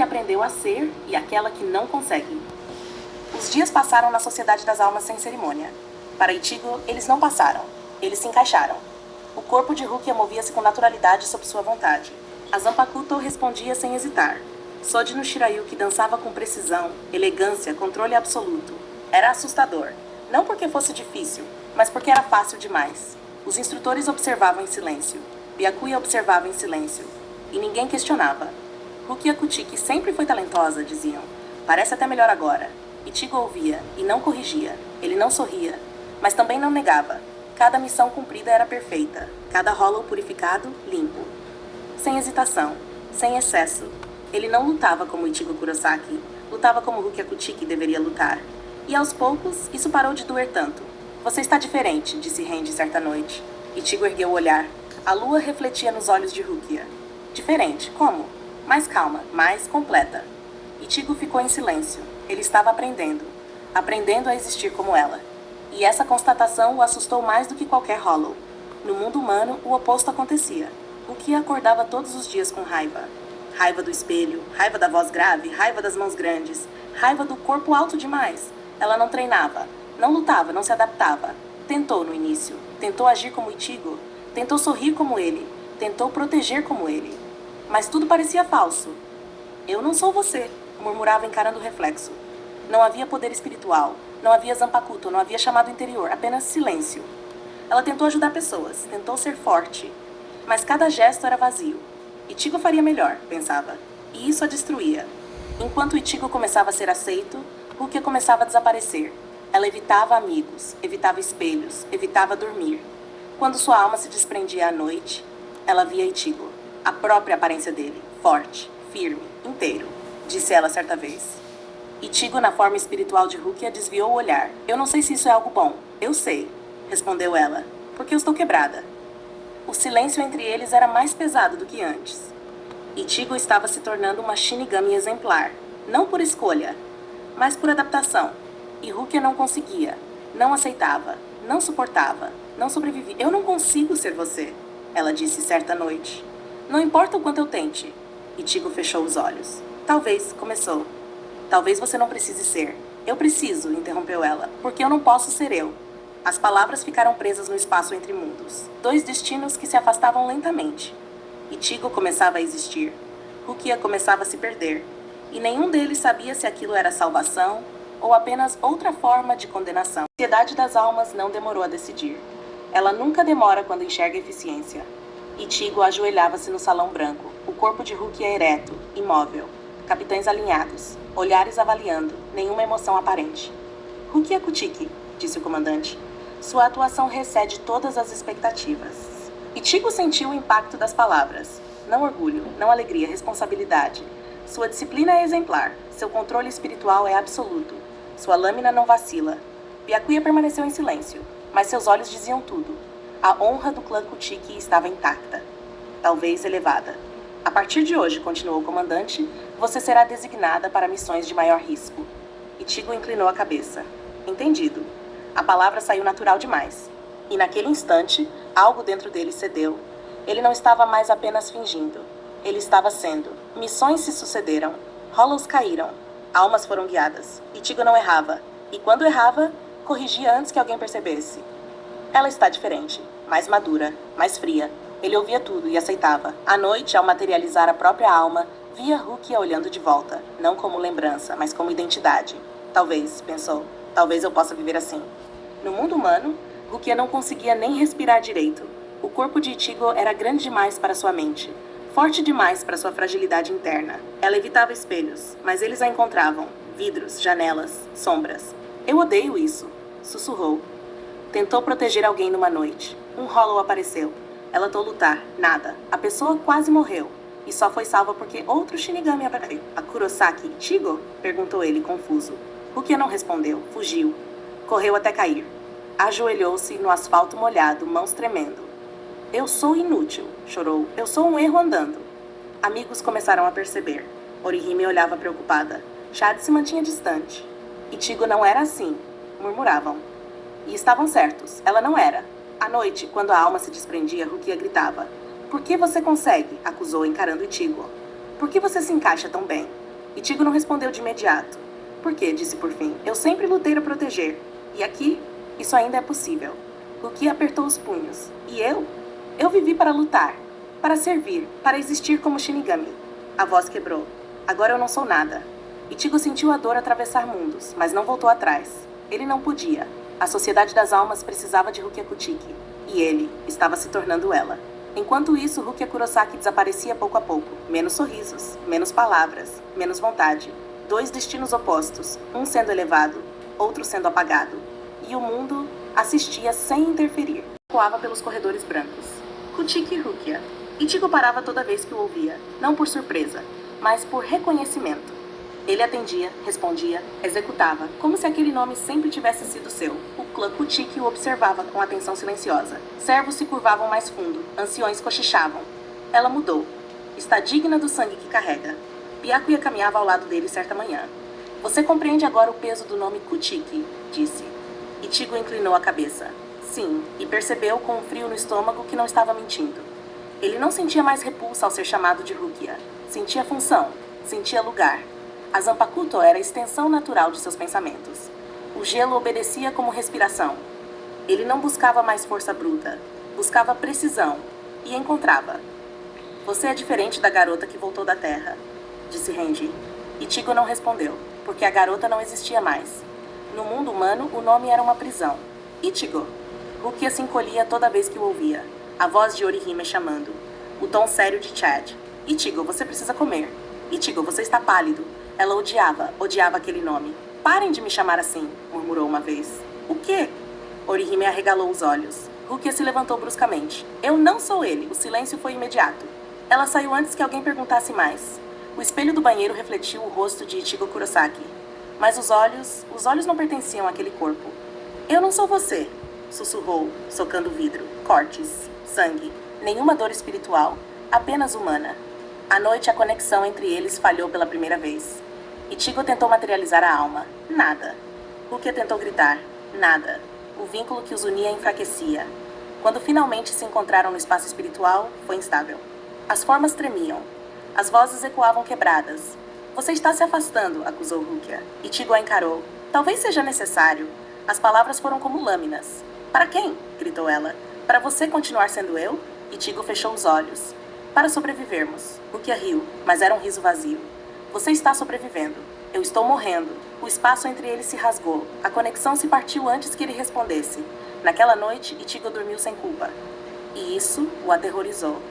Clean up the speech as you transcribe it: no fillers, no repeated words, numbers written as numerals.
que aprendeu a ser e aquela que não consegue. Os dias passaram na Sociedade das Almas sem cerimônia. Para Ichigo, eles não passaram. Eles se encaixaram. O corpo de Rukia movia-se com naturalidade sob sua vontade. A Zanpakuto respondia sem hesitar. Soji no Shirayuki dançava com precisão, elegância, controle absoluto. Era assustador. Não porque fosse difícil, mas porque era fácil demais. Os instrutores observavam em silêncio. Byakuya observava em silêncio. E ninguém questionava. Rukia Kuchiki sempre foi talentosa, diziam. Parece até melhor agora. Ichigo ouvia, e não corrigia. Ele não sorria, mas também não negava. Cada missão cumprida era perfeita. Cada hollow purificado, limpo. Sem hesitação, sem excesso. Ele não lutava como Ichigo Kurosaki. Lutava como Rukia Kuchiki deveria lutar. E aos poucos, isso parou de doer tanto. Você está diferente, disse Randy certa noite. Ichigo ergueu o olhar. A lua refletia nos olhos de Rukia. Diferente, como? Mais calma, mais completa. Ichigo ficou em silêncio. Ele estava aprendendo. Aprendendo a existir como ela. E essa constatação o assustou mais do que qualquer hollow. No mundo humano, o oposto acontecia. Rukia acordava todos os dias com raiva. Raiva do espelho, raiva da voz grave, raiva das mãos grandes, raiva do corpo alto demais. Ela não treinava, não lutava, não se adaptava. Tentou no início. Tentou agir como Ichigo. Tentou sorrir como ele. Tentou proteger como ele. Mas tudo parecia falso. Eu não sou você, murmurava encarando o reflexo. Não havia poder espiritual. Não havia Zanpakuto, não havia chamado interior, apenas silêncio. Ela tentou ajudar pessoas, tentou ser forte. Mas cada gesto era vazio. Ichigo faria melhor, pensava. E isso a destruía. Enquanto Ichigo começava a ser aceito, Rukia começava a desaparecer. Ela evitava amigos, evitava espelhos, evitava dormir. Quando sua alma se desprendia à noite, ela via Ichigo. A própria aparência dele, forte, firme, inteiro, disse ela certa vez. Ichigo, na forma espiritual de Rukia, desviou o olhar. Eu não sei se isso é algo bom. Eu sei, respondeu ela, porque eu estou quebrada. O silêncio entre eles era mais pesado do que antes. Ichigo estava se tornando uma Shinigami exemplar, não por escolha, mas por adaptação. E Rukia não conseguia, não aceitava, não suportava, não sobrevivia. Eu não consigo ser você, ela disse certa noite. Não importa o quanto eu tente. Ichigo fechou os olhos. Talvez, começou. Talvez você não precise ser. Eu preciso, interrompeu ela, porque eu não posso ser eu. As palavras ficaram presas no espaço entre mundos. Dois destinos que se afastavam lentamente. Ichigo começava a existir. Rukia começava a se perder. E nenhum deles sabia se aquilo era salvação ou apenas outra forma de condenação. A Sociedade das Almas não demorou a decidir. Ela nunca demora quando enxerga eficiência. Ichigo ajoelhava-se no salão branco, o corpo de Rukia ereto, imóvel. Capitães alinhados, olhares avaliando, nenhuma emoção aparente. Rukia Kuchiki, disse o comandante. Sua atuação recede todas as expectativas. Ichigo sentiu o impacto das palavras. Não orgulho, não alegria, responsabilidade. Sua disciplina é exemplar, seu controle espiritual é absoluto. Sua lâmina não vacila. Byakuya permaneceu em silêncio, mas seus olhos diziam tudo. A honra do clã Kuchiki estava intacta. Talvez elevada. A partir de hoje, continuou o comandante, você será designada para missões de maior risco. Ichigo inclinou a cabeça. Entendido. A palavra saiu natural demais. E naquele instante, algo dentro dele cedeu. Ele não estava mais apenas fingindo. Ele estava sendo. Missões se sucederam. Hollows caíram. Almas foram guiadas. Ichigo não errava. E quando errava, corrigia antes que alguém percebesse. Ela está diferente. Mais madura. Mais fria. Ele ouvia tudo e aceitava. À noite, ao materializar a própria alma, via Rukia olhando de volta. Não como lembrança, mas como identidade. Talvez, pensou. Talvez eu possa viver assim. No mundo humano, Rukia não conseguia nem respirar direito. O corpo de Ichigo era grande demais para sua mente. Forte demais para sua fragilidade interna. Ela evitava espelhos, mas eles a encontravam. Vidros, janelas, sombras. Eu odeio isso, sussurrou. Tentou proteger alguém numa noite. Um hollow apareceu. Ela tentou lutar. Nada. A pessoa quase morreu. E só foi salva porque outro Shinigami apareceu. A Kurosaki Ichigo? Perguntou ele, confuso. Rukia não respondeu. Fugiu. Correu até cair. Ajoelhou-se no asfalto molhado, mãos tremendo. Eu sou inútil, chorou. Eu sou um erro andando. Amigos começaram a perceber. Orihime olhava preocupada. Chad se mantinha distante. Ichigo não era assim, murmuravam. E estavam certos, ela não era. À noite, quando a alma se desprendia, Rukia gritava. Por que você consegue? Acusou, encarando Ichigo. Por que você se encaixa tão bem? Ichigo não respondeu de imediato. Por quê? Disse por fim. Eu sempre lutei para proteger. E aqui, isso ainda é possível. Rukia apertou os punhos. E eu? Eu vivi para lutar. Para servir. Para existir como Shinigami. A voz quebrou. Agora eu não sou nada. Ichigo sentiu a dor atravessar mundos, mas não voltou atrás. Ele não podia. A Sociedade das Almas precisava de Rukia Kuchiki. E ele estava se tornando ela. Enquanto isso, Rukia Kurosaki desaparecia pouco a pouco. Menos sorrisos, menos palavras, menos vontade. Dois destinos opostos, um sendo elevado, outro sendo apagado. E o mundo assistia sem interferir. Coava pelos corredores brancos. Kuchiki Rukia. Ichigo parava toda vez que o ouvia, não por surpresa, mas por reconhecimento. Ele atendia, respondia, executava, como se aquele nome sempre tivesse sido seu. O clã Kuchiki o observava com atenção silenciosa. Servos se curvavam mais fundo, anciões cochichavam. Ela mudou. Está digna do sangue que carrega. Byakuya caminhava ao lado dele certa manhã. Você compreende agora o peso do nome Kuchiki, disse. Ichigo inclinou a cabeça. Sim, e percebeu com um frio no estômago que não estava mentindo. Ele não sentia mais repulsa ao ser chamado de Rukia. Sentia função, sentia lugar. A Zanpakuto era a extensão natural de seus pensamentos. O gelo obedecia como respiração. Ele não buscava mais força bruta. Buscava precisão. E encontrava. Você é diferente da garota que voltou da Terra, disse Renji. Ichigo não respondeu, porque a garota não existia mais. No mundo humano, o nome era uma prisão. Ichigo. Rukia se encolhia toda vez que o ouvia. A voz de Orihime chamando. O tom sério de Chad. Ichigo, você precisa comer. Ichigo, você está pálido. Ela odiava aquele nome. Parem de me chamar assim, murmurou uma vez. O quê? Orihime arregalou os olhos. Rukia se levantou bruscamente. Eu não sou ele. O silêncio foi imediato. Ela saiu antes que alguém perguntasse mais. O espelho do banheiro refletiu o rosto de Ichigo Kurosaki. Mas os olhos não pertenciam àquele corpo. Eu não sou você, sussurrou, socando o vidro. Cortes, sangue, nenhuma dor espiritual, apenas humana. À noite, a conexão entre eles falhou pela primeira vez. Ichigo tentou materializar a alma. Nada. Rukia tentou gritar. Nada. O vínculo que os unia enfraquecia. Quando finalmente se encontraram no espaço espiritual, foi instável. As formas tremiam. As vozes ecoavam quebradas. Você está se afastando, acusou Rukia. Ichigo a encarou. Talvez seja necessário. As palavras foram como lâminas. Para quem? Gritou ela. Para você continuar sendo eu? Ichigo fechou os olhos. Para sobrevivermos. Rukia riu, mas era um riso vazio. Você está sobrevivendo. Eu estou morrendo. O espaço entre eles se rasgou. A conexão se partiu antes que ele respondesse. Naquela noite, Ichigo dormiu sem culpa. E isso o aterrorizou.